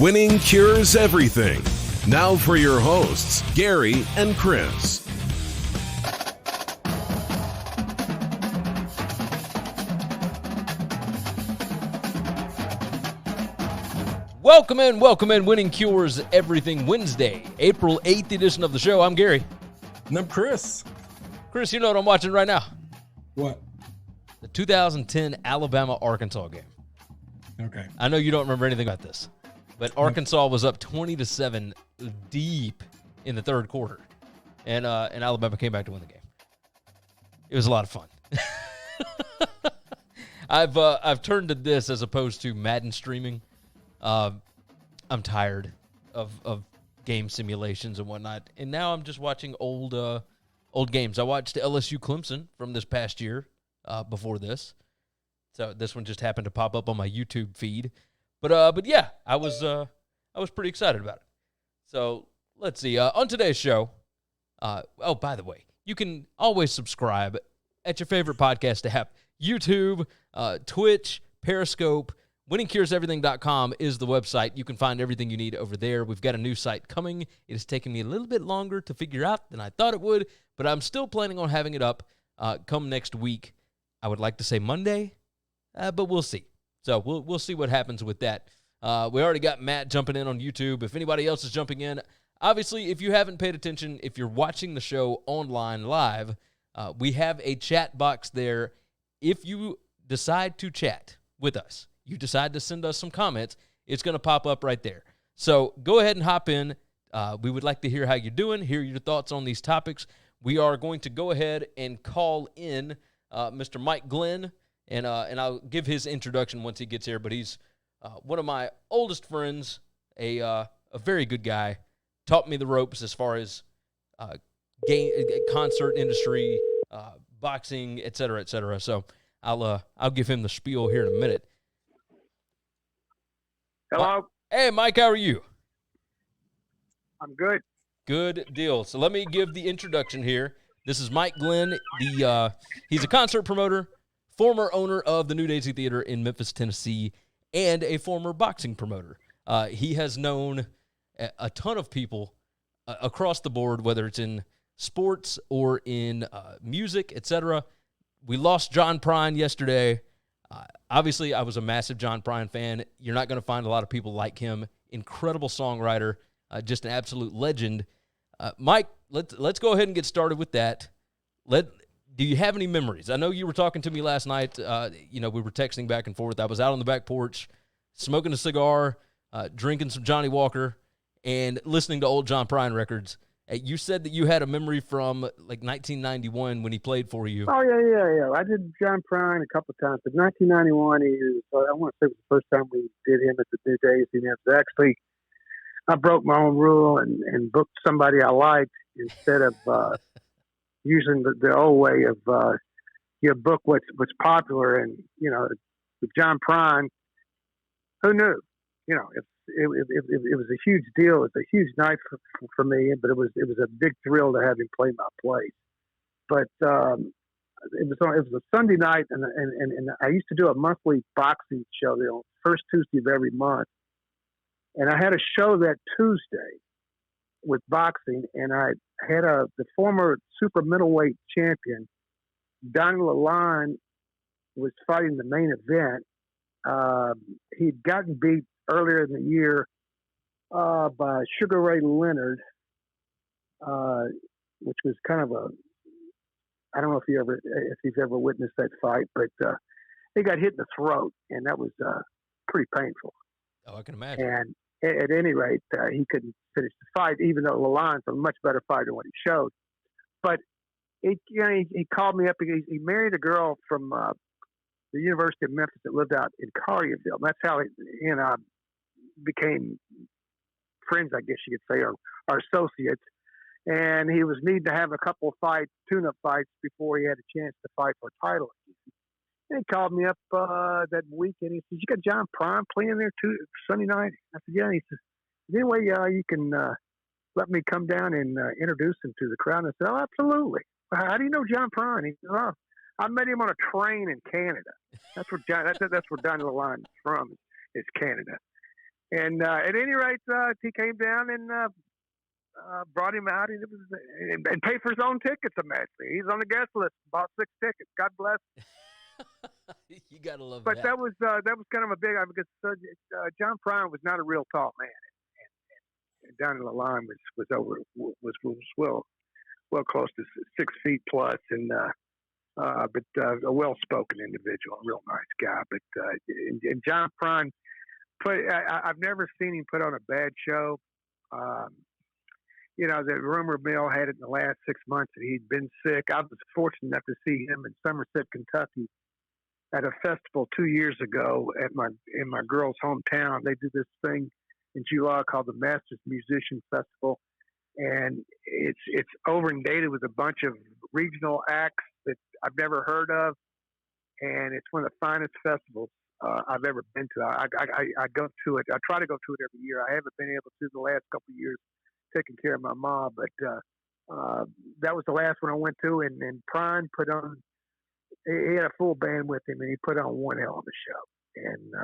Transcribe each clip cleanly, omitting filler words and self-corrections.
Winning cures everything. Now for your hosts, Gary and Chris. Welcome in. Winning Cures Everything Wednesday, April 8th edition of the show. I'm Gary. And I'm Chris. Chris, you know what I'm watching right now? What? The 2010 Alabama-Arkansas game. Okay. I know you don't remember anything about this, but Arkansas was up 20-7 deep in the third quarter, and Alabama came back to win the game. It was a lot of fun. I've turned to this as opposed to Madden streaming. I'm tired of game simulations and whatnot, and now I'm just watching old games. I watched LSU Clemson from this past year before this, so this one just happened to pop up on my YouTube feed. But yeah, I was pretty excited about it. So let's see. On today's show, by the way, you can always subscribe at your favorite podcast app: YouTube, Twitch, Periscope. WinningCuresEverything.com is the website. You can find everything you need over there. We've got a new site coming. It has taken me a little bit longer to figure out than I thought it would, but I'm still planning on having it up come next week. I would like to say Monday, but we'll see. So we'll see what happens with that. We already got Matt jumping in on YouTube. If anybody else is jumping in, obviously, if you haven't paid attention, if you're watching the show online live, we have a chat box there. If you decide to chat with us, you decide to send us some comments, it's going to pop up right there. So go ahead and hop in. We would like to hear how you're doing, hear your thoughts on these topics. We are going to go ahead and call in Mr. Mike Glenn, and I'll give his introduction once he gets here. But he's one of my oldest friends, a very good guy, taught me the ropes as far as concert industry, boxing, et cetera, et cetera. So I'll give him the spiel here in a minute. Hello. Hey, Mike, how are you? I'm good. Good deal. So let me give the introduction here. This is Mike Glenn. He's a concert promoter, former owner of the New Daisy Theater in Memphis, Tennessee, and a former boxing promoter. He has known a ton of people across the board, whether it's in sports or in music, etc. We lost John Prine yesterday. Obviously, I was a massive John Prine fan. You're not going to find a lot of people like him. Incredible songwriter, just an absolute legend. Mike, let's go ahead and get started with that. Do you have any memories? I know you were talking to me last night. We were texting back and forth. I was out on the back porch, smoking a cigar, drinking some Johnny Walker, and listening to old John Prine records. You said that you had a memory from like 1991 when he played for you. Oh, yeah. I did John Prine a couple of times. But 1991, I want to say it was the first time we did him at the New Daisy. And it was actually, I broke my own rule and booked somebody I liked instead of using the old way of you book what's popular. And, with John Prine, who knew? It was a huge deal. It was a huge night for me, but it was a big thrill to have him play my place. But it was a Sunday night, and I used to do a monthly boxing show the first Tuesday of every month, and I had a show that Tuesday with boxing, and I had the former super middleweight champion Donnie Lalonde was fighting the main event. He'd gotten beat earlier in the year by Sugar Ray Leonard, which was kind of I don't know if you've ever witnessed that fight, but he got hit in the throat, and that was pretty painful. Oh, I can imagine. And at any rate, he couldn't finish the fight, even though Lalonde's a much better fighter than what he showed. But he called me up. He married a girl from the University of Memphis that lived out in Collierville. That's how he and I became friends, I guess you could say, or associates. And he was needing to have a couple of tune-up fights before he had a chance to fight for a title. And he called me up that weekend. He said, "You got John Prine playing there too Sunday night?" I said, "Yeah." He says, "Anyway, you can let me come down and introduce him to the crowd." And I said, "Oh, absolutely. How do you know John Prine?" He said, "Oh, I met him on a train in Canada." That's where Donnie Lalonde is from, is Canada. And at any rate, he came down and brought him out, and it was and paid for his own tickets. Imagine he's on the guest list, bought 6 tickets. God bless. You gotta love But that. that was kind of a big because John Prine was not a real tall man, and down in the line was well close to 6 feet plus, and but a well spoken individual, a real nice guy. But and John Prine I've never seen him put on a bad show. The rumor mill had it in the last 6 months that he'd been sick. I was fortunate enough to see him in Somerset, Kentucky, at a festival 2 years ago in my girl's hometown. They do this thing in July called the Masters Musician Festival, and it's overdated with a bunch of regional acts that I've never heard of, and it's one of the finest festivals I've ever been to. I go to it. I try to go to it every year. I haven't been able to the last couple of years, taking care of my mom, but that was the last one I went to, and Prine put on. He had a full band with him, and he put on one hell of a show. And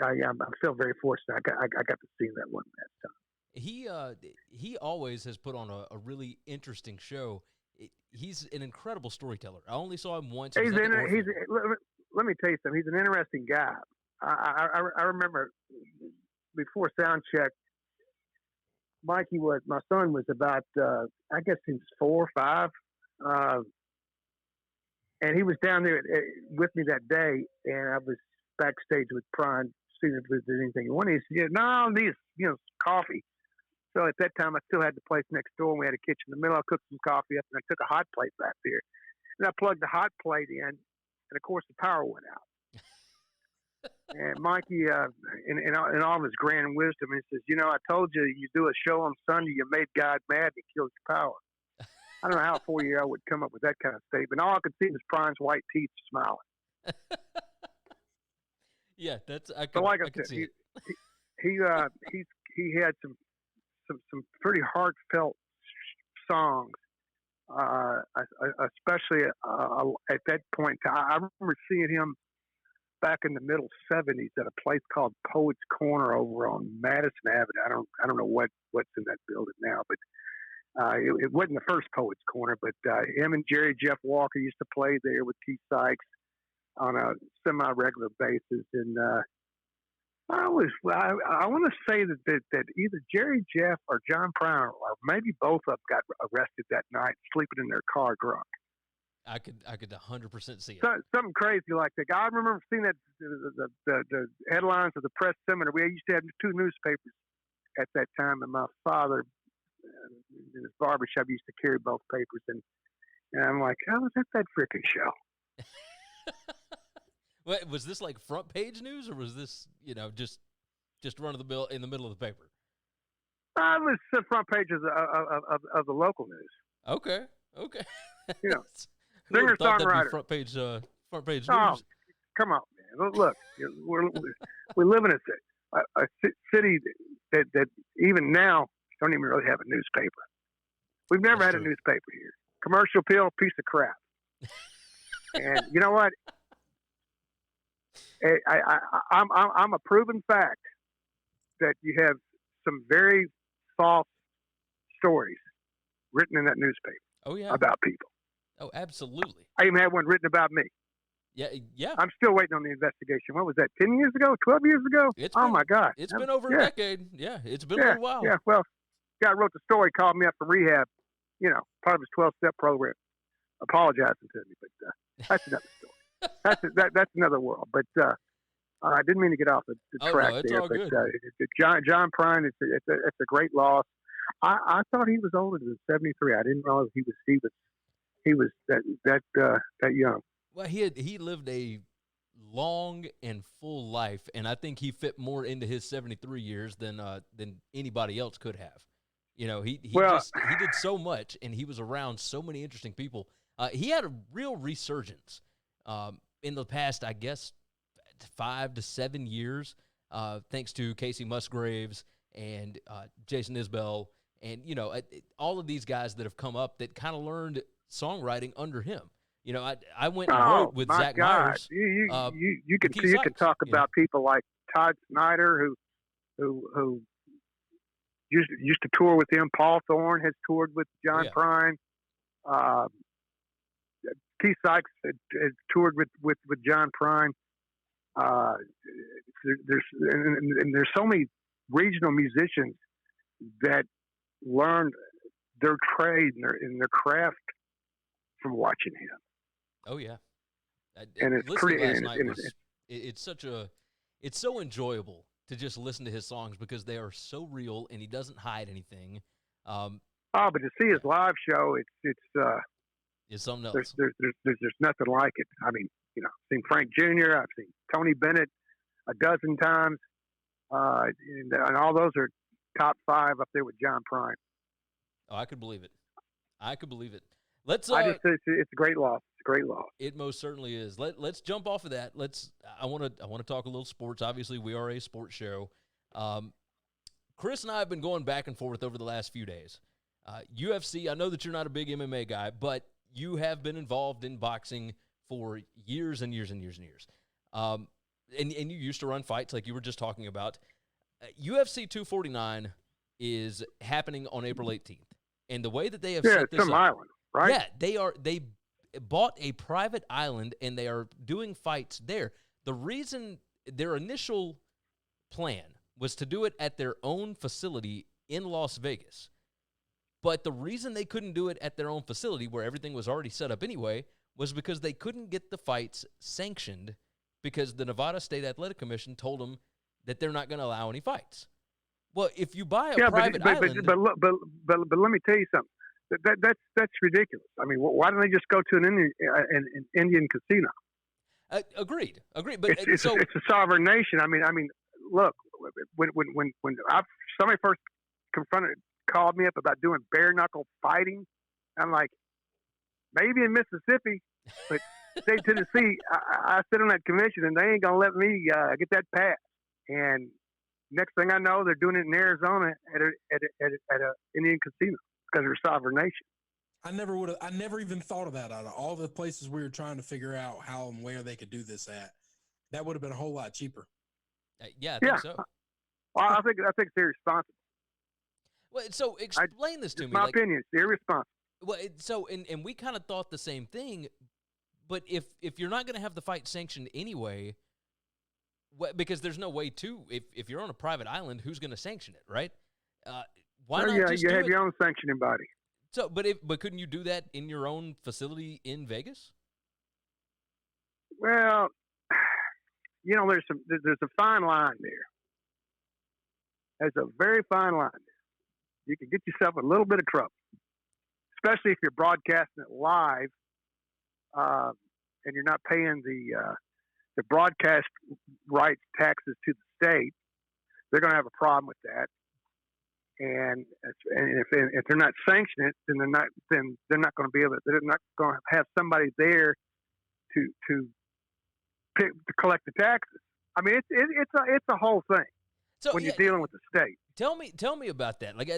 I feel very fortunate. I got to see him that one last time. He always has put on a really interesting show. He's an incredible storyteller. I only saw him once. Let me tell you something. He's an interesting guy. I remember before sound check, my son was about, I guess he was 4 or 5. And he was down there with me that day, and I was backstage with Prine, seeing if there's anything he wanted. He said, no, these, coffee. So at that time, I still had the place next door, and we had a kitchen in the middle. I cooked some coffee up, and I took a hot plate back there. And I plugged the hot plate in, and of course, the power went out. And Mikey, in all of his grand wisdom, he says, I told you, you do a show on Sunday, you made God mad, and it kills your power. I don't know how a 4-year-old would come up with that kind of statement. All I could see was Prine's white teeth smiling. Yeah, that's I could see it. He had some pretty heartfelt songs, especially at that point. I remember seeing him back in the middle 70s at a place called Poets Corner over on Madison Avenue. I don't know what's in that building now, but it wasn't the first Poets Corner. But him and Jeff Walker used to play there with Keith Sykes on a semi-regular basis, and I want to say that either Jerry Jeff or John Prine, or maybe both of them, got arrested that night, sleeping in their car drunk. I could 100% see it. Something crazy like that. I remember seeing that the headlines of the press seminar. We used to have 2 newspapers at that time, and my father in his barbershop used to carry both papers, and I'm like, how was that freaking show? Wait, was this like front page news, or was this just run of the mill in the middle of the paper? It was the front pages of the local news. Okay. Singer songwriter. Front page news. Come on, man! Look, we live in a city that even now don't even really have a newspaper. We've never had a newspaper here. Commercial appeal, piece of crap. And you know what? I'm a proven fact that you have some very false stories written in that newspaper. Oh yeah, about people. Oh, absolutely. I even had one written about me. Yeah. I'm still waiting on the investigation. What was that? 10 years ago? 12 years ago? My God! It's been over a decade. Yeah, it's been a little while. Yeah. Well, guy wrote the story, called me up from rehab. Part of his 12-step program, apologizing to me. But that's another story. That's another world. But I didn't mean to get off the track no, it's there. all but good. John Prine, it's a great loss. I thought he was older than 73. I didn't realize he was that young. Well, he lived a long and full life, and I think he fit more into his 73 years than anybody else could have. He did so much, and he was around so many interesting people. He had a real resurgence in the past, I guess, 5 to 7 years, thanks to Casey Musgraves and Jason Isbell, and all of these guys that have come up that kind of learned songwriting under him. I went and wrote with Zach God. Myers. You can talk about people like Todd Snyder, who who used to tour with him. Paul Thorne has toured with John Prine. Keith Sykes has toured with John Prine. There's so many regional musicians that learned their trade and their craft from watching him. Oh yeah, and it's listening pretty. Last night was it's so enjoyable to just listen to his songs because they are so real and he doesn't hide anything. But to see his live show, it's something else. There's nothing like it. I mean, I've seen Frank Jr., I've seen Tony Bennett a dozen times, and all those are top 5 up there with John Prine. Oh, I could believe it. Let's. It's a great loss. It's a great loss. It most certainly is. Let's jump off of that. I want to talk a little sports. Obviously, we are a sports show. Chris and I have been going back and forth over the last few days. UFC. I know that you're not a big MMA guy, but you have been involved in boxing for years and years and years and years. And you used to run fights like you were just talking about. UFC 249 is happening on April 18th. And the way that they have set this up, island, right? Yeah, they bought a private island and they are doing fights there. The reason their initial plan was to do it at their own facility in Las Vegas. But the reason they couldn't do it at their own facility where everything was already set up anyway was because they couldn't get the fights sanctioned because the Nevada State Athletic Commission told them that they're not going to allow any fights. Well, if you buy a private island, but let me tell you something. That's ridiculous. I mean, why don't they just go to an Indian casino? Agreed. But it's a sovereign nation. I mean, look, when somebody first called me up about doing bare knuckle fighting, I'm like, maybe in Mississippi, but state Tennessee, I sit on that commission and they ain't gonna let me get that passed. And next thing I know, they're doing it in Arizona at a Indian casino because they're a sovereign nation. I never even thought of that. Out of all the places we were trying to figure out how and where they could do this at, that would have been a whole lot cheaper. I think so. Well, I think it's irresponsible. Well, so explain this to me. My opinion, it's irresponsible. Well, and we kind of thought the same thing, but if you're not going to have the fight sanctioned anyway, because there's no way to, if you're on a private island, who's going to sanction it, right? Why not just you do have it? your own sanctioning body. So, but couldn't you do that in your own facility in Vegas? Well, there's a fine line there. There's a very fine line there. You can get yourself in a little bit of trouble, especially if you're broadcasting it live, and you're not paying the broadcast rights taxes to the state. They're going to have a problem with that. And if they're not sanctioning it, then they're not going to be able to. They're not going to have somebody there to collect the taxes. I mean, it's a whole thing when you're dealing with the state. Tell me about that. Like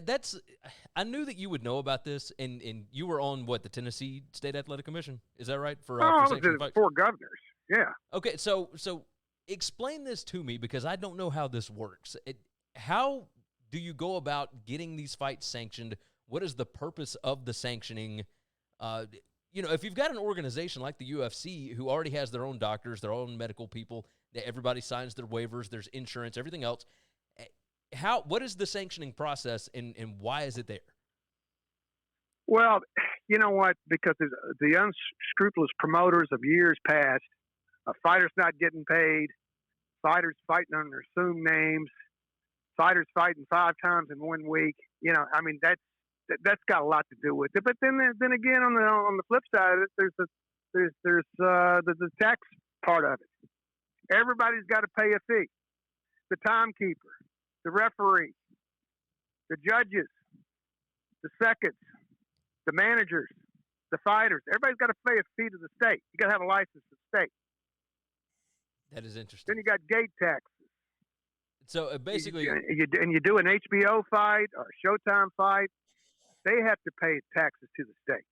I knew that you would know about this, and you were on the Tennessee State Athletic Commission. Is that right? For I was at 4 governors. Yeah. Okay, so explain this to me because I don't know how this works. How do you go about getting these fights sanctioned? What is the purpose of the sanctioning? If you've got an organization like the UFC who already has their own doctors, their own medical people, that everybody signs their waivers, there's insurance, everything else. What is the sanctioning process and why is it there? Well, you know what? Because the unscrupulous promoters of years past, fighters not getting paid, fighters fighting under assumed names, fighters fighting 5 times in 1 week. I mean that's got a lot to do with it. But then again, on the flip side of it, there's the tax part of it. Everybody's got to pay a fee. The timekeeper, the referee, the judges, the seconds, the managers, the fighters. Everybody's got to pay a fee to the state. You got to have a license to the state. That is interesting. Then you got gate taxes. So basically, you do an HBO fight or a Showtime fight, they have to pay taxes to the state.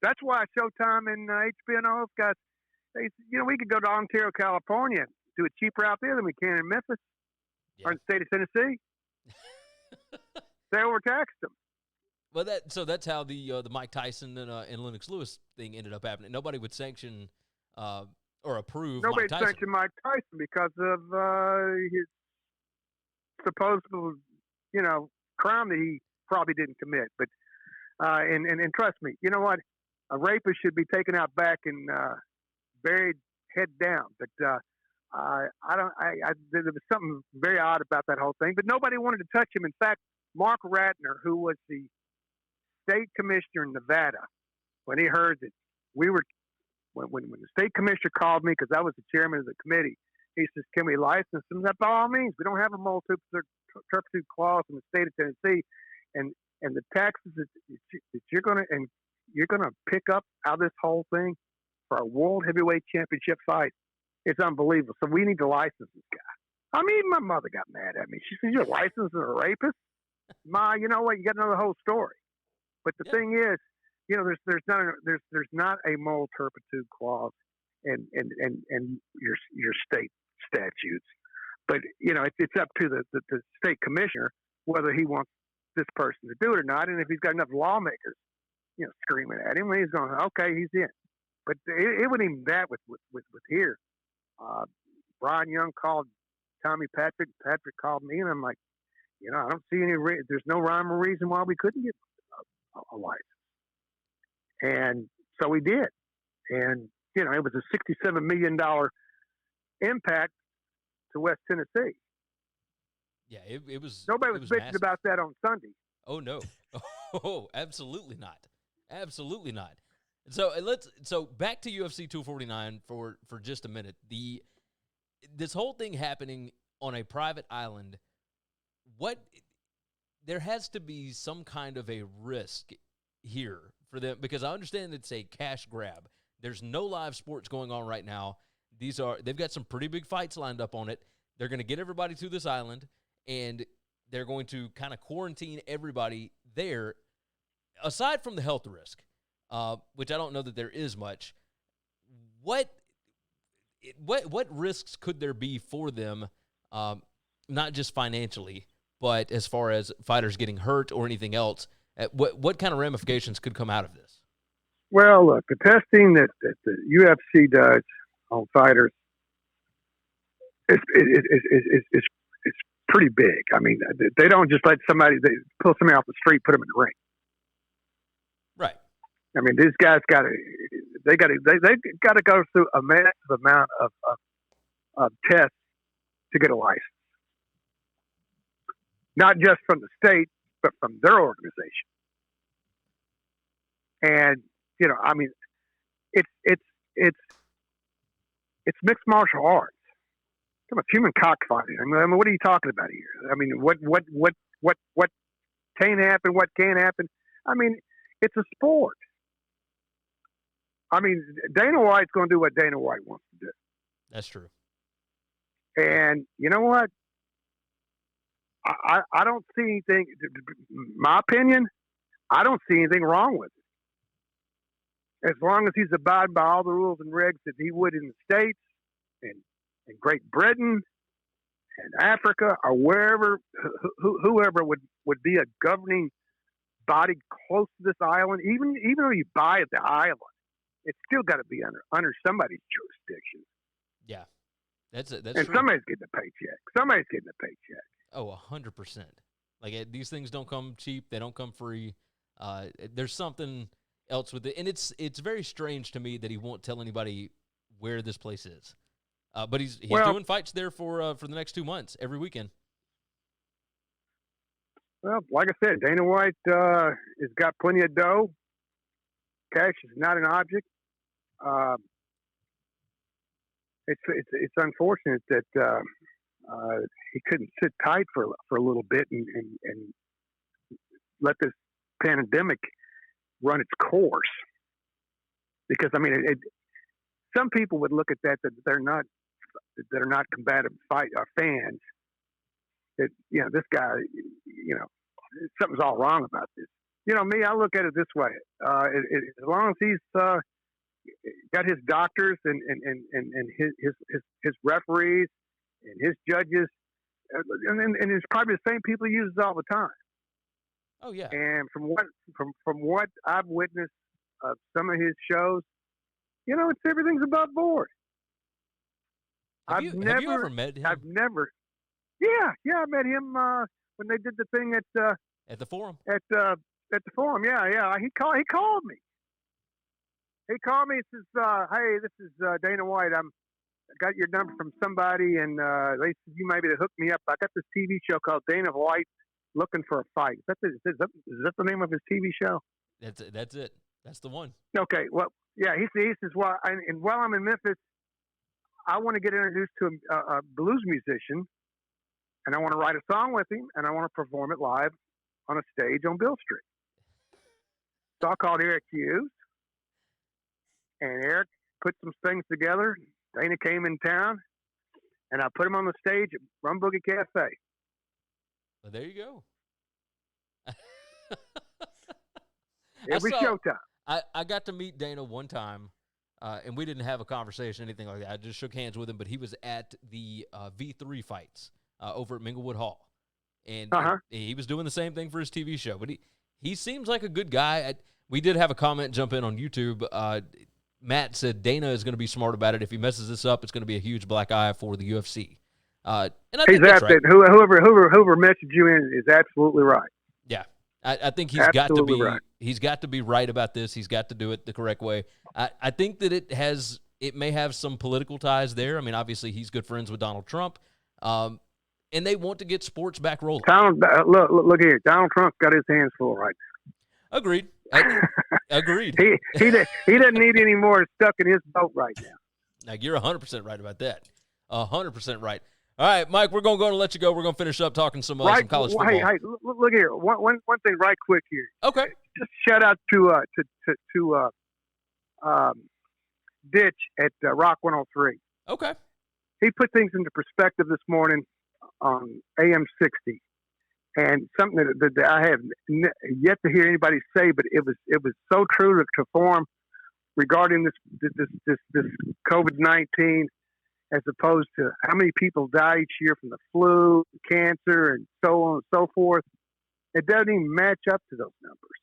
That's why Showtime and HBO guys, we could go to Ontario, California, do it cheaper out there than we can in Memphis. or Yeah. in the state of Tennessee. They overtaxed them. Well, that's how the Mike Tyson and Lennox Lewis thing ended up happening. Nobody would sanction or approve Mike Nobody Tyson. sanctioned Mike Tyson because of his supposed, crime that he probably didn't commit. But and trust me, you know what? A rapist should be taken out back and buried head down. But there was something very odd about that whole thing. But nobody wanted to touch him. In fact, Mark Ratner, who was the state commissioner in Nevada, when he heard that we were, when the state commissioner called me, because I was the chairman of the committee, he says, "Can we license them?" By all means, we don't have a moral turpitude clause in the state of Tennessee, and the taxes that you're gonna pick up out of this whole thing for a world heavyweight championship fight, it's unbelievable. So we need to license this guy. I mean, my mother got mad at me. She said, "You're licensing a rapist, Ma. You know what? You got to know the whole story." But the thing is, there's not a moral turpitude clause in your state statutes. But it's up to the state commissioner whether he wants this person to do it or not, and if he's got enough lawmakers, screaming at him, he's going, okay, he's in. But it wasn't even that with here. Brian Young called Tommy Patrick. Patrick called me, and I'm like, I don't see any. There's no rhyme or reason why we couldn't get a license. And so we did. And it was a $67 million impact to West Tennessee. Yeah, it was. Nobody was bitching massive about that on Sunday. Oh no! Oh, absolutely not. Absolutely not. So back to UFC 249 for just a minute. This whole thing happening on a private island. There has to be some kind of a risk here for them, because I understand it's a cash grab. There's no live sports going on right now. They've got some pretty big fights lined up on it. They're going to get everybody to this island, and they're going to kind of quarantine everybody there. Aside from the health risk, which I don't know that there is much, what risks could there be for them, not just financially, but as far as fighters getting hurt or anything else? What kind of ramifications could come out of this? Well, look, the testing that the UFC does on fighters is pretty big. I mean, they don't just let they pull somebody off the street, put them in the ring. Right. I mean, these guys got to go through a massive amount of tests to get a license, not just from the state, but from their organization. And I mean, it's mixed martial arts. Come on, human cockfighting. I mean, what are you talking about here? I mean, what can happen? What can't happen? I mean, it's a sport. I mean, Dana White's going to do what Dana White wants to do. That's true. And you know what? I don't see anything. My opinion, I don't see anything wrong with it. As long as he's abiding by all the rules and regs that he would in the States and Great Britain and Africa or wherever, whoever would be a governing body close to this island, even though you buy the island, it's still got to be under somebody's jurisdiction. Yeah, that's and true. Somebody's getting a paycheck. Somebody's getting a paycheck. Oh, 100%. Like, these things don't come cheap. They don't come free. There's something else with it, and it's very strange to me that he won't tell anybody where this place is. But he's doing fights there for the next 2 months, every weekend. Well, like I said, Dana White has got plenty of dough. Cash is not an object. It's unfortunate that he couldn't sit tight for a little bit and let this pandemic run its course. Because I mean, some people would look at that they're not combative fans. That this guy, something's all wrong about this. Me, I look at it this way: as long as he's got his doctors and his referees and his judges and it's probably the same people he uses all the time. Oh yeah. And from what I've witnessed of some of his shows, it's everything's above board. Have you ever met him? I've never. Yeah, I met him when they did the thing At the forum? At the forum. Yeah. He called me. He called me and says, "Hey, this is Dana White. I got your number from somebody, and they said you might be to hook me up. I got this TV show called Dana White Looking for a Fight. Is that the name of his TV show?" That's it. That's the one. Okay. Well, yeah. He says, "Well, and while I'm in Memphis, I want to get introduced to a blues musician, and I want to write a song with him, and I want to perform it live on a stage on Bill Street." So I called Eric Hughes, and Eric put some things together. Dana came in town, and I put him on the stage at Rum Boogie Cafe. Well, there you go. Every showtime. I got to meet Dana one time, and we didn't have a conversation, anything like that. I just shook hands with him, but he was at the V3 fights over at Minglewood Hall. And he was doing the same thing for his TV show. But he seems like a good guy. We did have a comment jump in on YouTube. Matt said Dana is going to be smart about it. If he messes this up, it's going to be a huge black eye for the UFC. And I think that's right. Whoever messaged you in is absolutely right. Yeah, I think he's absolutely got to be right. He's got to be right about this. He's got to do it the correct way. I think that it may have some political ties there. I mean, obviously he's good friends with Donald Trump, and they want to get sports back rolling. Look here, Donald Trump got his hands full right now. Agreed. Agreed. He doesn't need any more stuck in his boat right now. Now, you're 100% right about that. 100% right. All right, Mike, we're going to go and let you go. We're going to finish up talking some college football. Hey, look here. One thing right quick here. Okay. Just shout out to Ditch at Rock 103. Okay. He put things into perspective this morning on AM 60. And something that I have yet to hear anybody say, but it was so true to form regarding this COVID-19, as opposed to how many people die each year from the flu, cancer, and so on and so forth. It doesn't even match up to those numbers.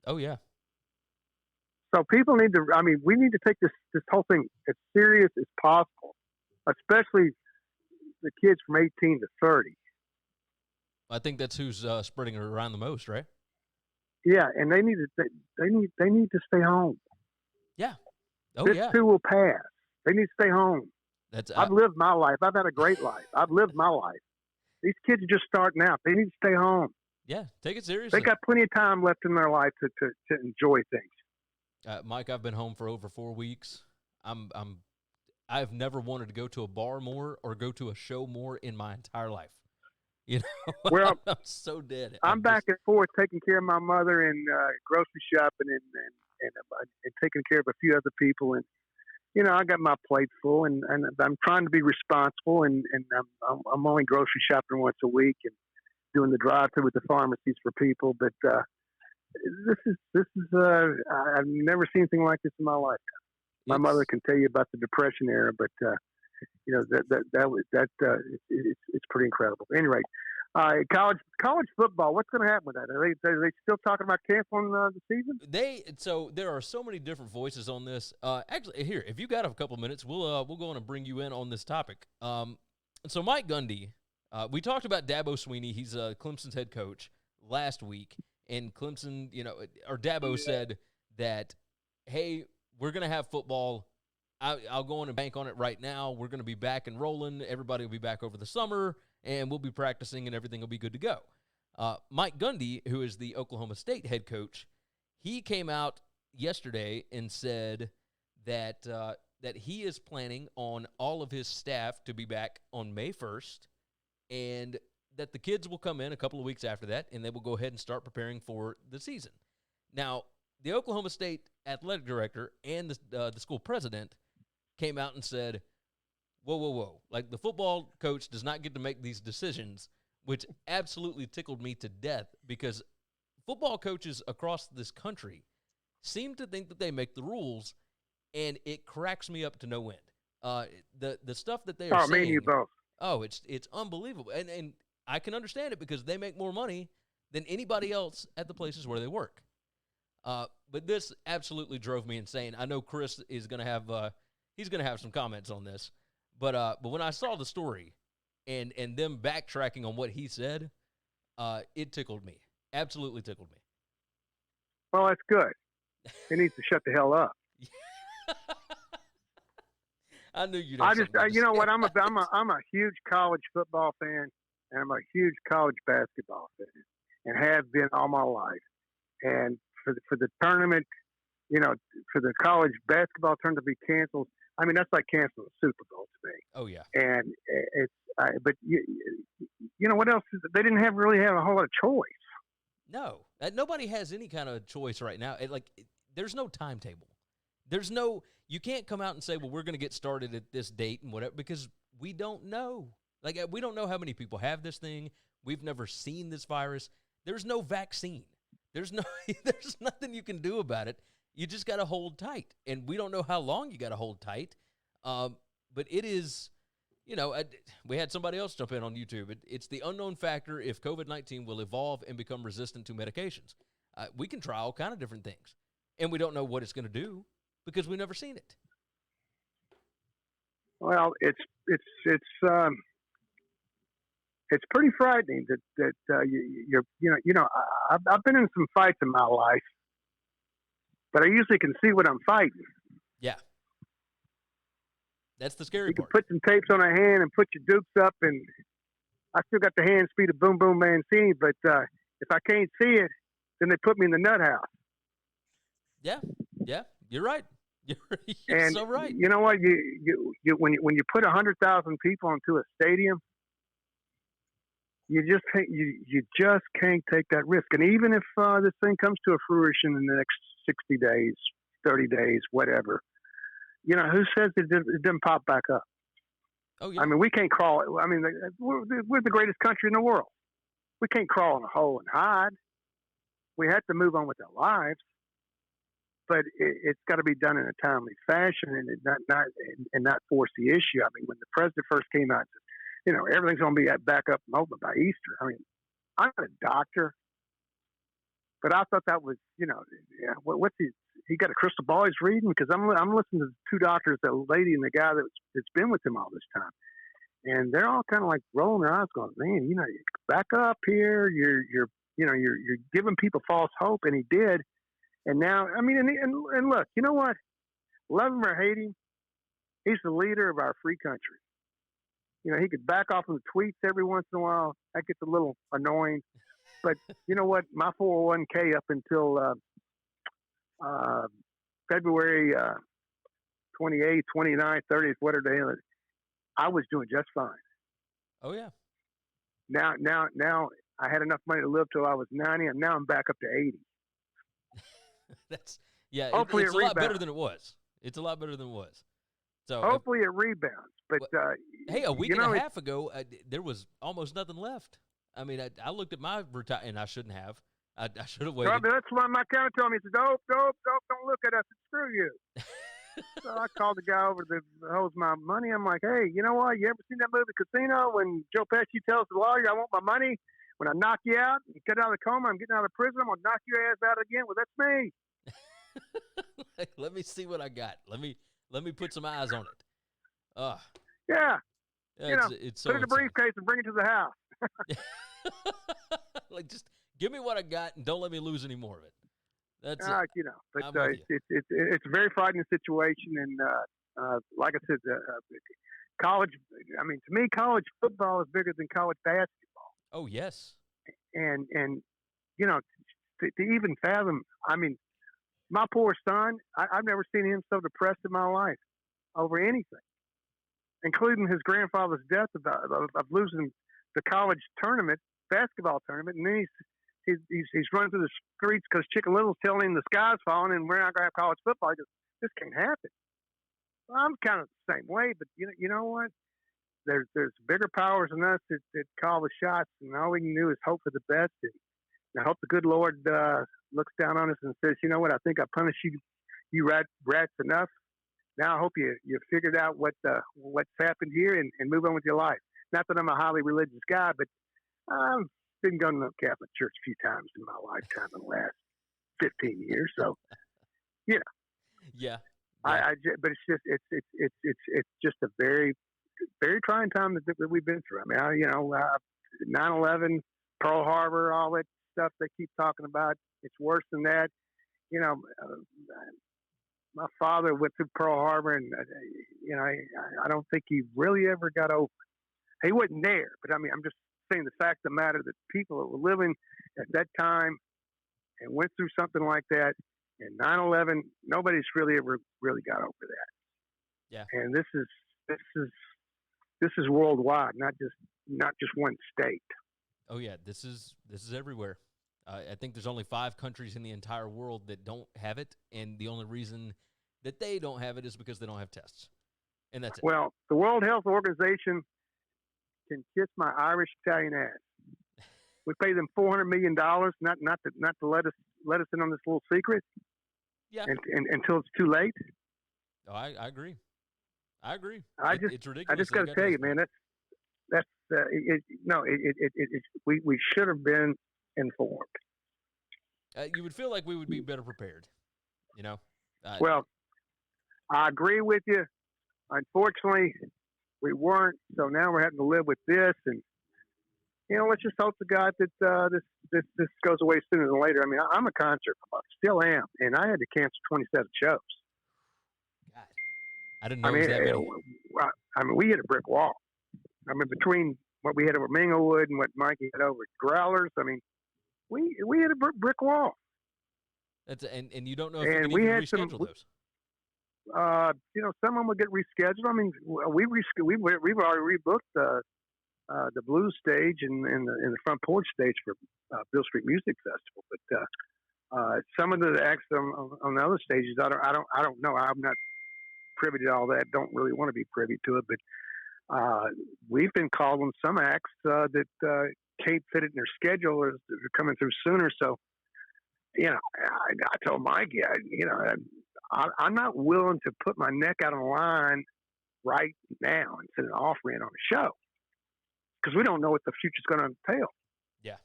Oh yeah. So people need to. I mean, we need to take this whole thing as serious as possible, especially the kids from 18 to 30. I think that's who's spreading it around the most, right? Yeah, and they need to stay home. Yeah. Oh, this yeah. too will pass. They need to stay home. I've lived my life. I've had a great life. I've lived my life. These kids are just starting out. They need to stay home. Yeah, take it seriously. They got plenty of time left in their life to enjoy things. Mike, I've been home for over 4 weeks. I've never wanted to go to a bar more or go to a show more in my entire life. You know, well, I'm so dead. I'm back and forth taking care of my mother and grocery shopping and taking care of a few other people. And, you know, I got my plate full and I'm trying to be responsible and I'm only grocery shopping once a week and doing the drive-through with the pharmacies for people. But this is I've never seen anything like this in my lifetime. My mother can tell you about the Depression era, but you know it's pretty incredible. Anyway, college football. What's going to happen with that? Are they still talking about canceling the season? So there are so many different voices on this. Actually, here, if you got a couple minutes, we'll go on and bring you in on this topic. So Mike Gundy, we talked about Dabo Swinney. He's Clemson's head coach last week, and Clemson, Dabo said that, hey, we're going to have football. I'll go on and bank on it right now. We're going to be back and rolling. Everybody will be back over the summer, and we'll be practicing, and everything will be good to go. Mike Gundy, who is the Oklahoma State head coach, he came out yesterday and said that he is planning on all of his staff to be back on May 1st, and that the kids will come in a couple of weeks after that, and they will go ahead and start preparing for the season. Now, the Oklahoma State athletic director and the school president came out and said, whoa. Like, the football coach does not get to make these decisions, which absolutely tickled me to death, because football coaches across this country seem to think that they make the rules, and it cracks me up to no end. The stuff that they are saying. Me and you both. Oh, it's unbelievable. And I can understand it because they make more money than anybody else at the places where they work. But this absolutely drove me insane. I know Chris is going to have he's going to have some comments on this. But when I saw the story and them backtracking on what he said, it tickled me. Absolutely tickled me. Well, that's good. He needs to shut the hell up. I knew you'd I have just, something to you know say what? I'm about a huge college football fan, and I'm a huge college basketball fan, and have been all my life. And for the tournament, you know, for the college basketball tournament to be canceled, I mean, that's like canceling the Super Bowl to me. Oh, yeah. And but you know what else? They didn't really have a whole lot of choice. No, nobody has any kind of choice right now. There's no timetable. You can't come out and say, well, we're going to get started at this date and whatever, because we don't know. Like, we don't know how many people have this thing. We've never seen this virus. There's no vaccine. There's nothing you can do about it. You just got to hold tight. And we don't know how long you got to hold tight. But it is, we had somebody else jump in on YouTube. It's the unknown factor if COVID-19 will evolve and become resistant to medications. We can try all kind of different things. And we don't know what it's going to do because we've never seen it. Well, it's pretty frightening that I've been in some fights in my life, but I usually can see what I'm fighting. Yeah, that's the scary You part. can put some tapes on a hand and put your dukes up, and I still got the hand speed of Boom Boom Mancini. But if I can't see it, then they put me in the nut house. Yeah, you're right. You're And so right. You know what? When you put 100,000 people into a stadium, you just can't take that risk. And even if this thing comes to a fruition in the next 60 days, 30 days, whatever, who says it didn't pop back up? Oh yeah. I mean, we can't crawl. I mean, we're the greatest country in the world. We can't crawl in a hole and hide. We have to move on with our lives. But it's got to be done in a timely fashion and not force the issue. I mean, when the president first came out and said, everything's going to be back up and open by Easter. I mean, I'm not a doctor, but I thought that was, what's he got a crystal ball he's reading? Because I'm listening to the two doctors, the lady and the guy that's been with him all this time, and they're all kind of like rolling their eyes, going, "Man, you back up here. You're giving people false hope," and he did. And now, I mean, and look, you know what? Love him or hate him, he's the leader of our free country. He could back off on the tweets every once in a while. That gets a little annoying. But you know what? My 401k up until February 28th, 29th, 30th, whatever the hell, I was doing just fine. Oh, yeah. Now I had enough money to live till I was 90, and now I'm back up to 80. Hopefully it's a lot better than it was. It's a lot better than it was. So hopefully it rebounds. But hey, a week and a half ago, there was almost nothing left. I mean, I looked at my and I shouldn't have. I should have waited. That's why my accountant told me, he said, "Dope, don't look at us. Screw you." So I called the guy over that holds my money. I'm like, "Hey, you know what? You ever seen that movie Casino when Joe Pesci tells the lawyer, I want my money. When I knock you out, you get out of the coma, I'm getting out of prison, I'm going to knock your ass out again." Well, that's me. Let me see what I got. Let me put some eyes on it. Yeah. It's so put it in a briefcase and bring it to the house. Like, just give me what I got and don't let me lose any more of it. That's but it's a very frightening situation. And like I said, college. I mean, to me, college football is bigger than college basketball. Oh yes. And to even fathom. I mean, my poor son. I've never seen him so depressed in my life over anything, including his grandfather's death of losing the college basketball tournament, and then he's running through the streets because Chicken Little's telling him the sky's falling and we're not going to have college football. He goes, "This can't happen." Well, I'm kind of the same way, but you know what? There's bigger powers than us that call the shots, and all we can do is hope for the best. And I hope the good Lord looks down on us and says, "You know what? I think I punished you rats enough. Now I hope you figured out what's happened here and move on with your life." Not that I'm a highly religious guy, but I've been going to the Catholic Church a few times in my lifetime in the last 15 years. So, you know, Yeah. but it's just a very, very trying time that we've been through. I mean, 9/11, Pearl Harbor, all that stuff they keep talking about. It's worse than that. You know, my father went through Pearl Harbor, and I don't think he really ever got over it. He wasn't there, but I mean, I'm just saying the fact of the matter that people that were living at that time and went through something like that, and 9/11, nobody's really ever really got over that. Yeah. And this is worldwide, not just one state. Oh yeah, this is everywhere. I think there's only 5 countries in the entire world that don't have it, and the only reason that they don't have it is because they don't have tests, and that's it. Well, the World Health Organization can kiss my Irish Italian ass. We pay them $400 million, not to let us in on this little secret. Yeah. And until it's too late. Oh, I agree. It's ridiculous. I just got to tell you, man. We should have been informed. You would feel like we would be better prepared, you know? Well, I agree with you. Unfortunately, we weren't, so now we're having to live with this. And, let's just hope to God that this goes away sooner than later. I mean, I'm a concert promoter, still am, and I had to cancel 27 shows. God, I didn't know it was that many. I mean, we hit a brick wall. I mean, between what we had over Minglewood and what Mikey had over Growlers, I mean, we hit a brick wall. That's and you don't know if and you can even reschedule those. Some of them will get rescheduled. I mean, we've already rebooked the blues stage and the front porch stage for Beale Street Music Festival, but some of the acts on the other stages, I don't know. I'm not privy to all that. Don't really want to be privy to it, but we've been calling some acts that can't fit it in their schedule or they're coming through sooner. So, I told Mike, I'm not willing to put my neck out on the line right now and send an offer in on a show because we don't know what the future's going to entail. Yeah,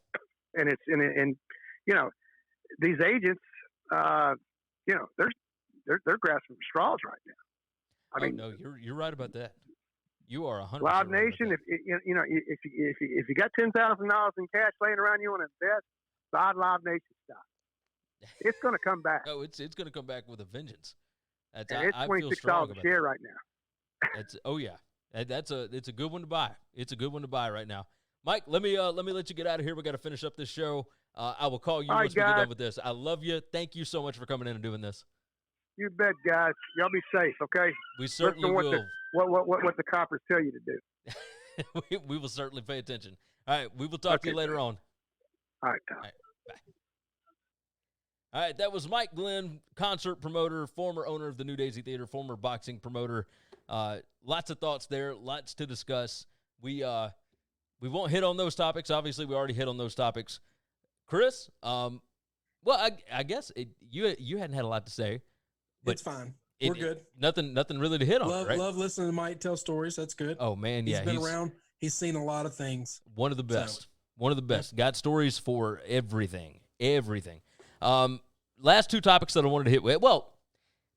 and these agents, they're grasping for straws right now. I mean, no, you're right about that. You are 100%. Live right Nation, if you got $10,000 in cash laying around you want to invest, buy Live Nation stock. It's going to come back. Oh, it's going to come back with a vengeance. It's $26 a share right now. It's a good one to buy. It's a good one to buy right now. Mike, let me let you get out of here. We got to finish up this show. I will call you once we get done with this. I love you. Thank you so much for coming in and doing this. You bet, guys. Y'all be safe, okay? We certainly will. What the coppers tell you to do. we will certainly pay attention. All right, we will talk to you later on. All right, Tom. All right, bye. All right, that was Mike Glenn, concert promoter, former owner of the New Daisy Theater, former boxing promoter. Lots of thoughts there, lots to discuss. We won't hit on those topics. Obviously, we already hit on those topics. Chris, I guess you hadn't had a lot to say. But it's fine. We're good. Nothing really to hit on, right? Love listening to Mike tell stories. That's good. Oh, man, he's been around. He's seen a lot of things. One of the best. So. One of the best. Got stories for everything. Everything. Last 2 topics that I wanted to hit with. Well,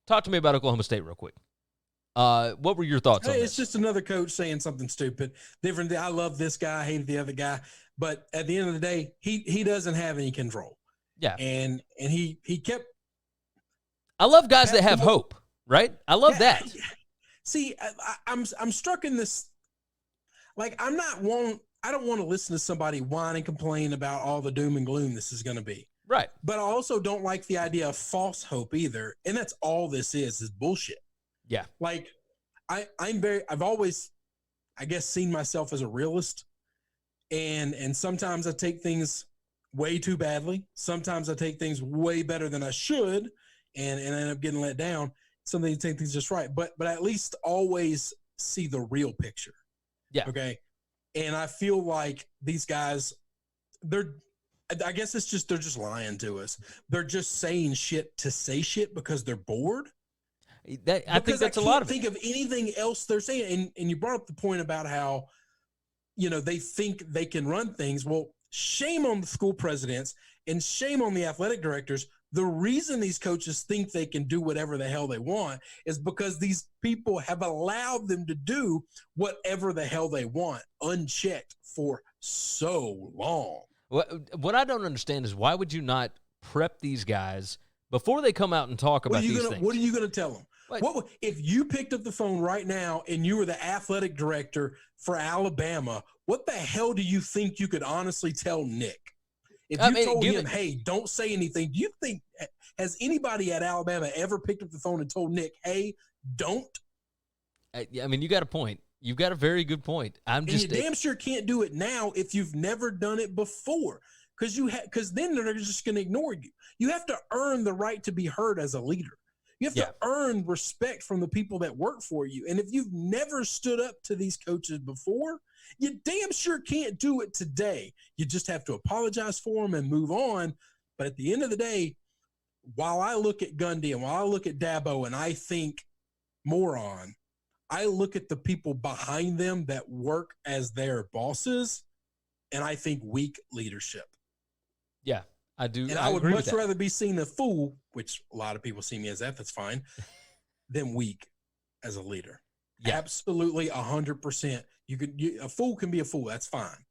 talk to me about Oklahoma State real quick. What were your thoughts on this? It's just another coach saying something stupid. Different. I love this guy. I hate the other guy. But at the end of the day, he doesn't have any control. Yeah. And he kept. I love guys that have hope, right? I love that. See, I'm struck in this. Like, I don't want to listen to somebody whine and complain about all the doom and gloom this is going to be. Right. But I also don't like the idea of false hope either. And that's all this is bullshit. Yeah. Like, I've always, I guess, seen myself as a realist. And sometimes I take things way too badly. Sometimes I take things way better than I should and end up getting let down. Sometimes you take things just right. But at least always see the real picture. Yeah. Okay. And I feel like these guys, I guess they're just lying to us. They're just saying shit to say shit because they're bored. I think that's a lot of it. Think of anything else they're saying. And you brought up the point about how they think they can run things. Well, shame on the school presidents and shame on the athletic directors. The reason these coaches think they can do whatever the hell they want is because these people have allowed them to do whatever the hell they want unchecked for so long. What I don't understand is why would you not prep these guys before they come out and talk about these things? What are you going to tell them? What if you picked up the phone right now and you were the athletic director for Alabama? What the hell do you think you could honestly tell Nick? If you told him, hey, don't say anything, do you think has anybody at Alabama ever picked up the phone and told Nick, hey, don't? I mean, you got a point. You've got a very good point. You damn sure can't do it now if you've never done it before, because then they're just going to ignore you. You have to earn the right to be heard as a leader. You have to earn respect from the people that work for you. And if you've never stood up to these coaches before, you damn sure can't do it today. You just have to apologize for them and move on. But at the end of the day, while I look at Gundy and while I look at Dabo and I think moron, I look at the people behind them that work as their bosses, and I think weak leadership. Yeah, I do. And I would much rather be seen a fool, which a lot of people see me as that's fine, than weak as a leader. Yeah. Absolutely 100%. A fool can be a fool. That's fine.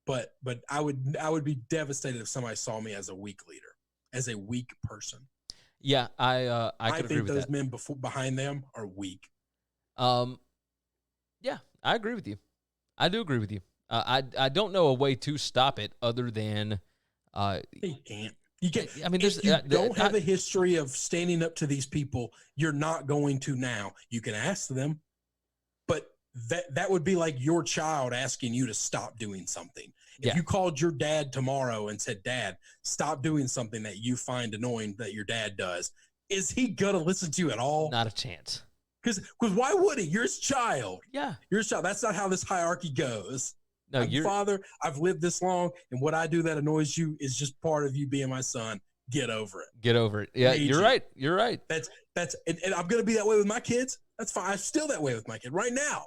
But I would be devastated if somebody saw me as a weak leader, as a weak person. Yeah, I think those men behind them are weak. Yeah, I agree with you. I do agree with you. I don't know a way to stop it other than you can't. You can't. I mean, if you don't have a history of standing up to these people, you're not going to now. You can ask them, but that would be like your child asking you to stop doing something. If you called your dad tomorrow and said, Dad, stop doing something that you find annoying that your dad does, is he going to listen to you at all? Not a chance. Because why would he? You're his child. Yeah. You're his child. That's not how this hierarchy goes. No, I'm father. I've lived this long, and what I do that annoys you is just part of you being my son. Get over it. Get over it. Yeah, you're right. You're right. And I'm going to be that way with my kids. That's fine. I'm still that way with my kid right now.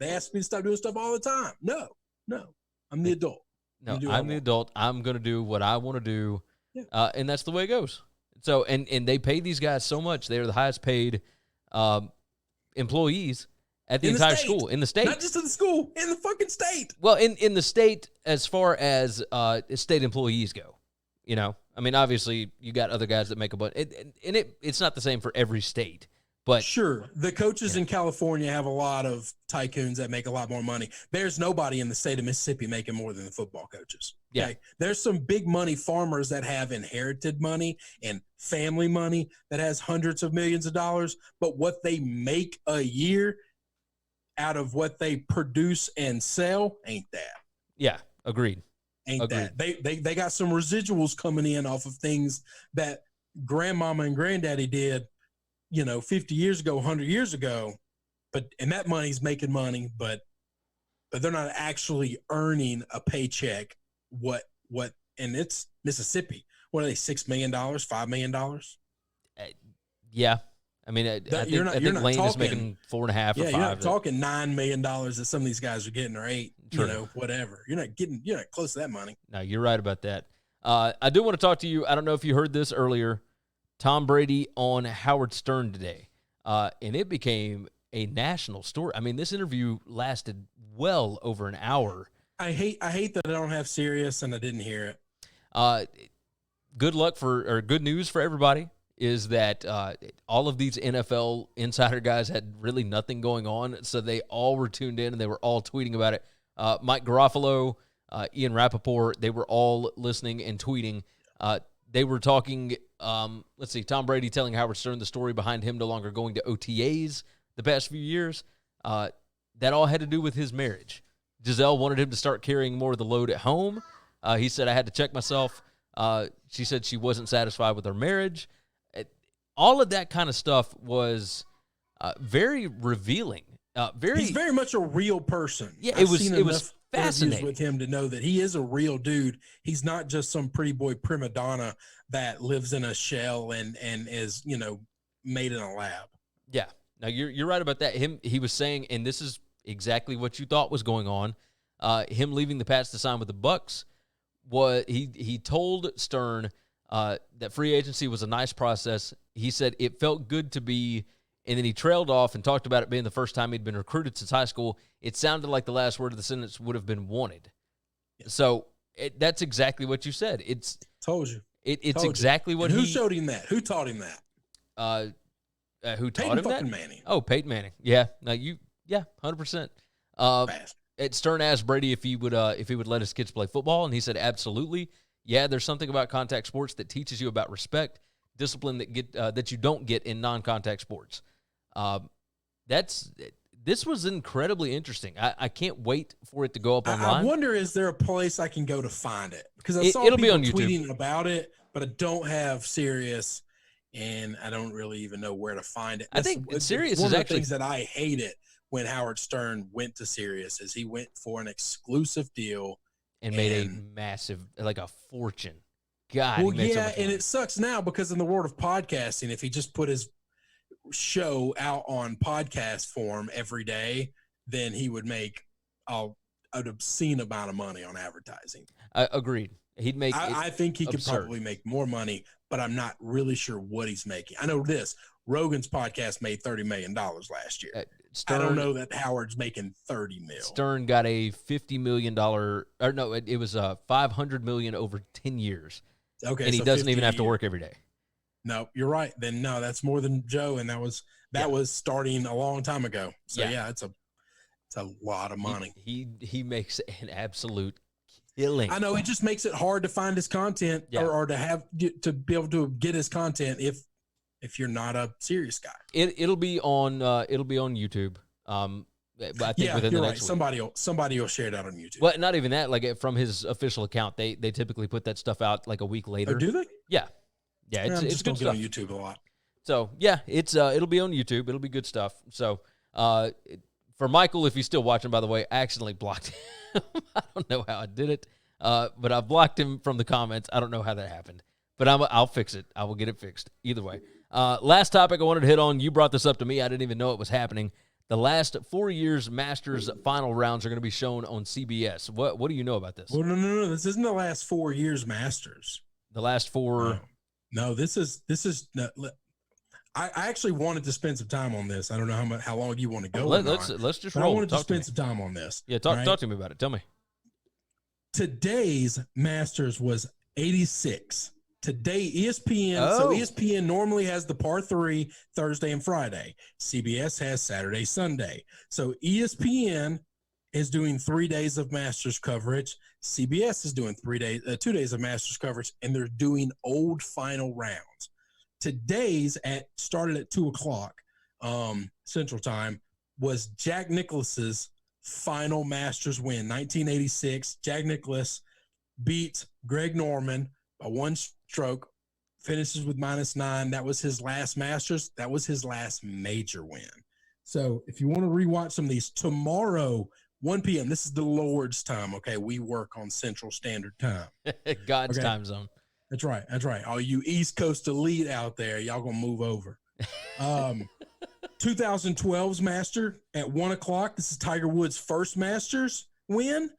They ask me to stop doing stuff all the time. No. I'm the adult. No, I'm the adult. I'm going to do what I want to do, and that's the way it goes. So, and they pay these guys so much. They're the highest paid employees at the entire school, in the state. Not just in the school, in the fucking state. Well, in the state, as far as state employees go, I mean, obviously, you got other guys that make a bunch, and it's not the same for every state. But sure, the coaches in California have a lot of tycoons that make a lot more money. There's nobody in the state of Mississippi making more than the football coaches. Okay? Yeah. There's some big money farmers that have inherited money and family money that has hundreds of millions of dollars, but what they make a year out of what they produce and sell ain't that. Yeah, agreed. That. They got some residuals coming in off of things that grandmama and granddaddy did 50 years ago, 100 years ago, and that money's making money, but they're not actually earning a paycheck. And it's Mississippi. What are they, $6 million, $5 million? Yeah. I mean, I think Lane is making 4.5 or 5. You're not talking $9 million that some of these guys are getting, or $8, whatever. You're not close to that money. No, you're right about that. I do want to talk to you. I don't know if you heard this earlier. Tom Brady on Howard Stern today, and it became a national story. I mean, this interview lasted well over an hour. I hate that I don't have Sirius and I didn't hear it. Good news for everybody is that all of these NFL insider guys had really nothing going on, so they all were tuned in and they were all tweeting about it. Mike Garofalo, Ian Rappaport, they were all listening and tweeting. They were talking, Tom Brady telling Howard Stern the story behind him no longer going to OTAs the past few years. That all had to do with his marriage. Giselle wanted him to start carrying more of the load at home. He said, I had to check myself. She said she wasn't satisfied with her marriage. All of that kind of stuff was very revealing. He's very much a real person. Yeah, it was fascinating with him to know that he is a real dude. He's not just some pretty boy prima donna that lives in a shell and is made in a lab. Yeah, no, you're right about that. He was saying, and this is exactly what you thought was going on. him leaving the Pats to sign with the Bucks, he told Stern that free agency was a nice process. He said it felt good to be, and then he trailed off and talked about it being the first time he'd been recruited since high school. It sounded like the last word of the sentence would have been wanted. So that's exactly what you said. Told you. It's Told exactly you. what and who showed him that? Who taught him that? Who taught Peyton him that? fucking Manning. Oh, Peyton Manning. Yeah. No, 100%. Stern asked Brady if he would let his kids play football, and he said absolutely. Yeah, there's something about contact sports that teaches you about respect, discipline that you don't get in non-contact sports. This was incredibly interesting. I can't wait for it to go up online. I wonder, is there a place I can go to find it? Because I saw it'll people be on YouTube. tweeting about it, but I don't have Sirius, and I don't really even know where to find it. I think Sirius one is of the actually things that I hated when Howard Stern went to Sirius is he went for an exclusive deal and made a massive, like a fortune. God, well, he made so yeah, much and money. it sucks now because in the world of podcasting, if he just put his show out on podcast form every day, then he would make an obscene amount of money on advertising. Agreed. He'd make. I think he could absurd. probably make more money, but I'm not really sure what he's making. I know this: Rogan's podcast made $30 million last year. Stern, I don't know that Howard's making $30 million. Stern got a $50 million, or no, it was $500 million over 10 years. Okay, and he so doesn't even have to work every day. No, you're right. Then no, that's more than Joe, and that was starting a long time ago. So yeah, it's a lot of money. He makes an absolute killing. I know it just makes it hard to find his content or to be able to get his content if you're not a serious guy. It'll be on YouTube. I think within you're the right. next week. Somebody will share it out on YouTube. Well, not even that. Like from his official account, they typically put that stuff out like a week later. Oh, do they? Yeah. It's just good stuff. On YouTube a lot. So yeah, it'll be on YouTube. It'll be good stuff. So for Michael, if he's still watching, by the way, I accidentally blocked him. I don't know how I did it, but I blocked him from the comments. I don't know how that happened, but I'll fix it. I will get it fixed either way. Last topic I wanted to hit on. You brought this up to me. I didn't even know it was happening. The last 4 years Masters final rounds are going to be shown on CBS. What do you know about this? Well, no. This isn't the last 4 years Masters. The last four. No, this is. I actually wanted to spend some time on this. I don't know how long you want to go. Let's just roll. I wanted to spend some time on this. Yeah, talk to me about it. Tell me. Today's Masters was 86. Today, ESPN. So ESPN normally has the par 3 Thursday and Friday. CBS has Saturday, Sunday. So ESPN is doing 3 days of Masters coverage. CBS is doing 2 days of Masters coverage, and they're doing old final rounds. Today's started at 2:00 Central Time was Jack Nicklaus's final Masters win, 1986. Jack Nicklaus beat Greg Norman by 1 stroke, finishes with -9. That was his last Masters. That was his last major win. So if you want to rewatch some of these, tomorrow, 1 p.m., this is the Lord's time, okay? We work on Central Standard Time. God's time zone. That's right. All you East Coast elite out there, y'all going to move over. 2012's Master at 1:00. This is Tiger Woods' first Masters win,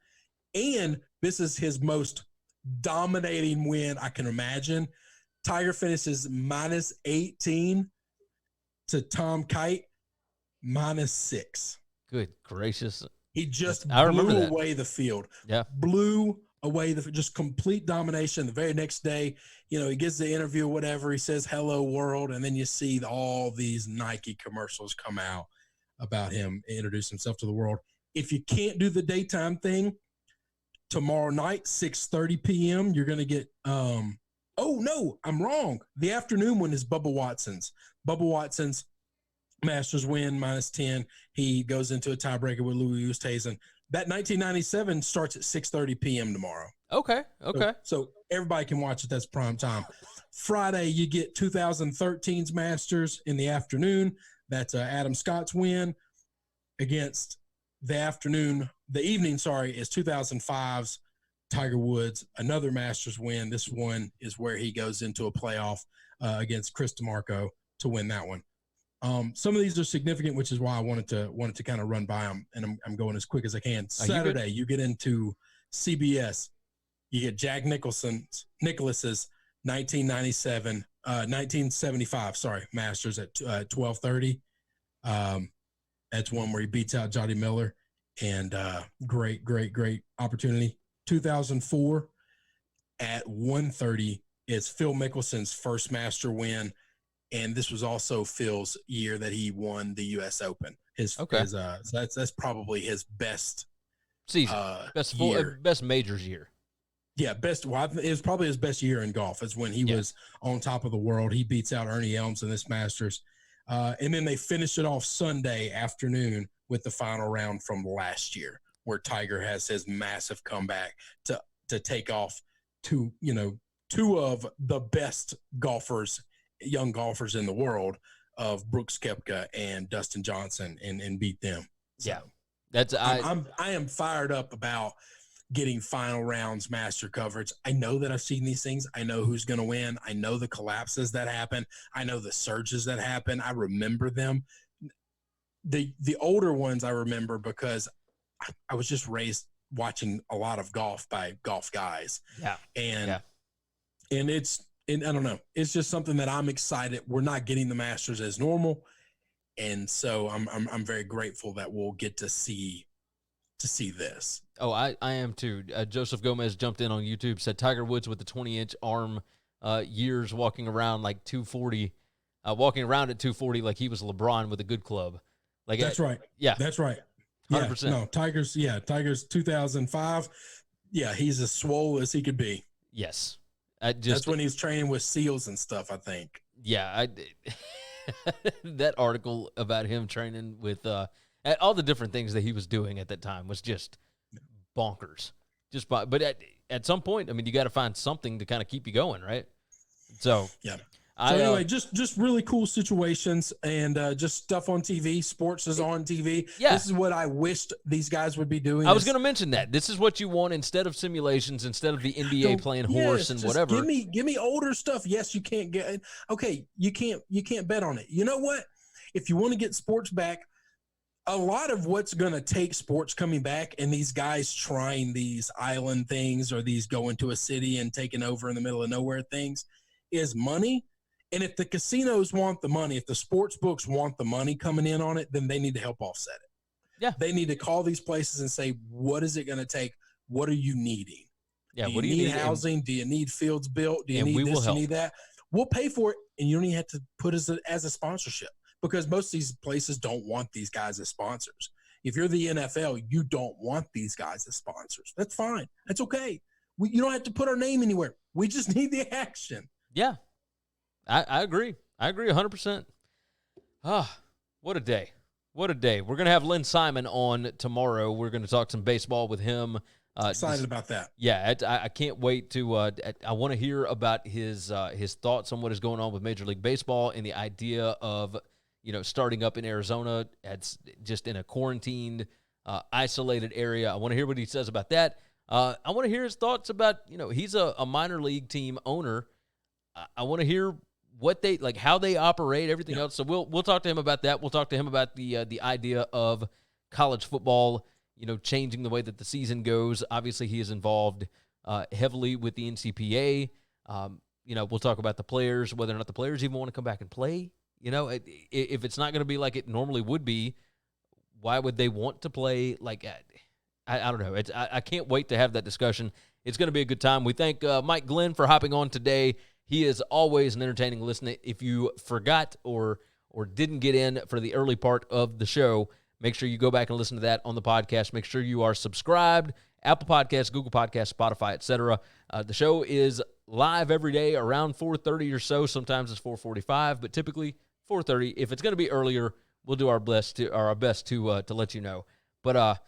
and this is his most dominating win I can imagine. Tiger finishes -18 to Tom Kite -6. Good gracious. He just I remember blew that. away the field. Yeah. Blew away just complete domination. The very next day, he gets the interview or whatever. He says, "Hello, world." And then you see all these Nike commercials come out about him, introduce himself to the world. If you can't do the daytime thing, tomorrow night, 6:30 p.m., you're going to get oh, no, I'm wrong. The afternoon one is Bubba Watson's. Bubba Watson's Masters win, -10. He goes into a tiebreaker with Louis Oosthuizen. That 1997 starts at 6:30 p.m. tomorrow. Okay. So everybody can watch it. That's prime time. Friday, you get 2013's Masters in the afternoon. That's Adam Scott's win against the evening is 2005's Tiger Woods, another Masters win. This one is where he goes into a playoff against Chris DeMarco to win that one. Some of these are significant, which is why I wanted to kind of run by them, and I'm going as quick as I can. Saturday, you get into CBS. You get Jack Nicholas's 1975, Masters at 12:30. That's one where he beats out Johnny Miller, and great opportunity. 2004 at 1:30 is Phil Mickelson's first Master win, and this was also Phil's year that he won the U.S. Open. So that's probably his best season, best majors year. Yeah, best. Well, it was probably his best year in golf. Is when he was on top of the world. He beats out Ernie Els in this Masters, and then they finish it off Sunday afternoon with the final round from last year, where Tiger has his massive comeback to take off two of the best golfers, young golfers in the world, of Brooks Koepka and Dustin Johnson, and beat them. So I am fired up about getting final rounds Master coverage. I know that I've seen these things. I know who's going to win. I know the collapses that happen. I know the surges that happen. I remember them. The older ones I remember because I was just raised watching a lot of golf by golf guys. Yeah. And I don't know. It's just something that I'm excited. We're not getting the Masters as normal. And so I'm very grateful that we'll get to see this. Oh, I am too. Joseph Gomez jumped in on YouTube, said Tiger Woods with the 20-inch arm, years walking around like 240, walking around at 240 like he was LeBron with a good club. Like that's right. Yeah, that's right. 100%. Yeah, no, Tiger's 2005. Yeah, he's as swole as he could be. Yes, that's when he was training with SEALs and stuff, I think. Yeah, that article about him training with all the different things that he was doing at that time was just bonkers. But at some point, I mean, you got to find something to kind of keep you going, right? So yeah. Anyway, just really cool situations and just stuff on TV. Sports is on TV. Yeah. This is what I wished these guys would be doing. I was going to mention that. This is what you want instead of simulations, instead of the NBA playing horse and whatever. Give me older stuff. Yes, you can't get – okay, you can't bet on it. You know what? If you want to get sports back, a lot of what's going to take sports coming back and these guys trying these island things or these going to a city and taking over in the middle of nowhere things is money. And if the casinos want the money, if the sports books want the money coming in on it, then they need to help offset it. Yeah. They need to call these places and say, what is it going to take? What are you needing? Yeah. Do you need housing? Do you need fields built? Do you need this? Do you need that? We'll pay for it. And you don't even have to put us as a sponsorship because most of these places don't want these guys as sponsors. If you're the NFL, you don't want these guys as sponsors. That's fine. That's okay. You don't have to put our name anywhere. We just need the action. Yeah. I agree. I agree 100%. What a day. What a day. We're going to have Lynn Simon on tomorrow. We're going to talk some baseball with him. Excited about that. Yeah, I can't wait to I want to hear about his thoughts on what is going on with Major League Baseball and the idea of, starting up in Arizona just in a quarantined, isolated area. I want to hear what he says about that. I want to hear his thoughts about, he's a minor league team owner. I want to hear what they how they operate, everything else. So we'll talk to him about that. We'll talk to him about the idea of college football, changing the way that the season goes. Obviously, he is involved heavily with the NCPA. We'll talk about the players, whether or not the players even want to come back and play. If it's not going to be like it normally would be, why would they want to play? I don't know. I can't wait to have that discussion. It's going to be a good time. We thank Mike Glenn for hopping on today. He is always an entertaining listener. If you forgot or didn't get in for the early part of the show, make sure you go back and listen to that on the podcast. Make sure you are subscribed, Apple Podcasts, Google Podcasts, Spotify, etc. The show is live every day around 4:30 or so. Sometimes it's 4:45, but typically 4:30. If it's going to be earlier, we'll do our best to let you know. But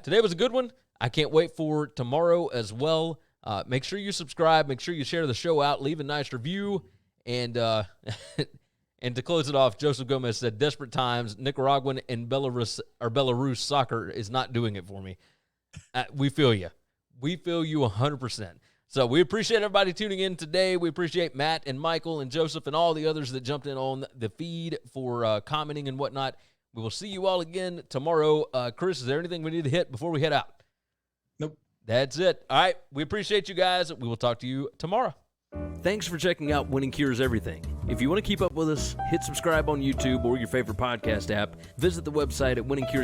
today was a good one. I can't wait for tomorrow as well. Make sure you subscribe. Make sure you share the show out. Leave a nice review. And and to close it off, Joseph Gomez said, desperate times, Nicaraguan and Belarus soccer is not doing it for me. We feel you. We feel you 100%. So we appreciate everybody tuning in today. We appreciate Matt and Michael and Joseph and all the others that jumped in on the feed for commenting and whatnot. We will see you all again tomorrow. Chris, is there anything we need to hit before we head out? Nope. That's it. All right. We appreciate you guys. We will talk to you tomorrow. Thanks for checking out Winning Cures Everything. If you want to keep up with us, hit subscribe on YouTube or your favorite podcast app. Visit the website at winningcures.